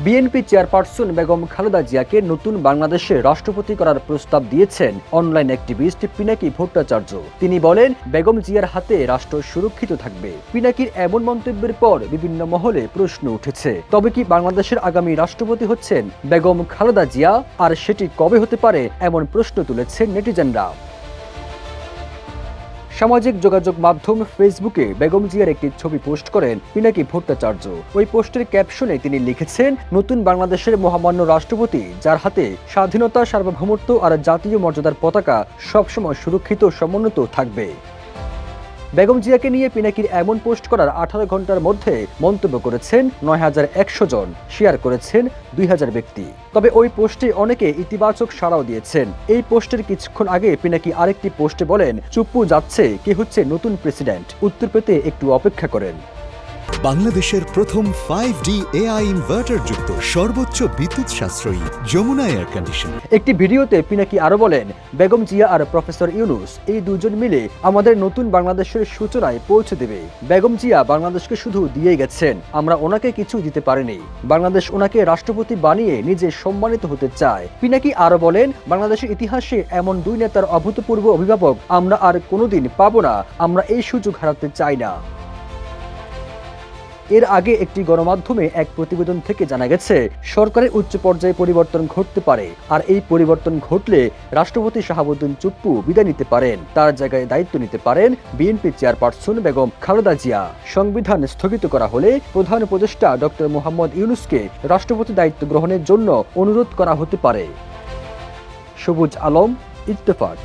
BNP chairperson Begum Khaleda জিয়াকে নতুন বাংলাদেশের রাষ্ট্রপতি করার প্রস্তাব দিয়েছেন অনলাইন অ্যাক্টিভিস্ট পিনাকি ভট্টাচার্য। তিনি বলেন, বেগম জিয়ার হাতে রাষ্ট্র সুরক্ষিত থাকবে। পিনাকির এমন মন্তব্যের পর বিভিন্ন মহলে প্রশ্ন উঠেছে, তবে কি বাংলাদেশের আগামী রাষ্ট্রপতি হচ্ছেন বেগম খালেদা জিয়া, আর সেটি কবে হতে পারে এমন প্রশ্ন তুলেছেন নেটিজেনরা। সামাজিক যোগাযোগ মাধ্যম ফেসবুকে বেগম জিয়ার একটি ছবি পোস্ট করেন পিনাকি ভট্টাচার্য। ওই পোস্টের ক্যাপশনে তিনি লিখেছেন, নতুন বাংলাদেশের মহামান্য রাষ্ট্রপতি, যার হাতে স্বাধীনতা, সার্বভৌমত্ব আর জাতীয় মর্যাদার পতাকা সবসময় সুরক্ষিত সমুন্নত থাকবে। বেগম জিয়াকে নিয়ে পিনাকির এমন পোস্ট করার 18 ঘন্টার মধ্যে মন্তব্য করেছেন ৯,১০০ জন, শেয়ার করেছেন ২,০০০ ব্যক্তি। তবে ওই পোস্টে অনেকে ইতিবাচক সাড়াও দিয়েছেন। এই পোস্টের কিছুক্ষণ আগে পিনাকি আরেকটি পোস্টে বলেন, চুপ্পু যাচ্ছে, কে হচ্ছে নতুন প্রেসিডেন্ট, উত্তর পেতে একটু অপেক্ষা করেন। বাংলাদেশের প্রথম 5D AI ইনভার্টার যুক্ত সর্বোচ্চ বিদ্যুৎ সাশ্রয়ী যমুনা এয়ার কন্ডিশনার। একটি ভিডিওতে পিনাকি আরো বলেন, বেগম জিয়া আর প্রফেসর ইউনূস এই দুজন মিলে আমাদের নতুন বাংলাদেশের সূচনায় পৌঁছে দেবে। বেগম জিয়া বাংলাদেশকে শুধু দিয়ে গেছেন, আমরা ওনাকে কিছু দিতে পারিনি। বাংলাদেশ ওনাকে রাষ্ট্রপতি বানিয়ে নিজে সম্মানিত হতে চায়। পিনাকি আরো বলেন, বাংলাদেশের ইতিহাসে এমন দুই নেতার অভূতপূর্ব অভিভাবক আমরা আর কোনোদিন পাবো না। আমরা এই সুযোগ হারাতে চাই না। এর আগে একটি গণমাধ্যমে এক প্রতিবেদন থেকে জানা গেছে, সরকারের উচ্চ পর্যায়ে পরিবর্তন ঘটতে পারে, আর এই পরিবর্তন ঘটলে রাষ্ট্রপতি শাহাবুদ্দিন চুপ্পু বিদায় নিতে পারেন। তার জায়গায় দায়িত্ব নিতে পারেন বিএনপি চেয়ারপারসন বেগম খালেদা জিয়া। সংবিধান স্থগিত করা হলে প্রধান উপদেষ্টা ডক্টর মোহাম্মদ ইউনূসকে রাষ্ট্রপতি দায়িত্ব গ্রহণের জন্য অনুরোধ করা হতে পারে। সবুজ আলম, ইত্তেফাক।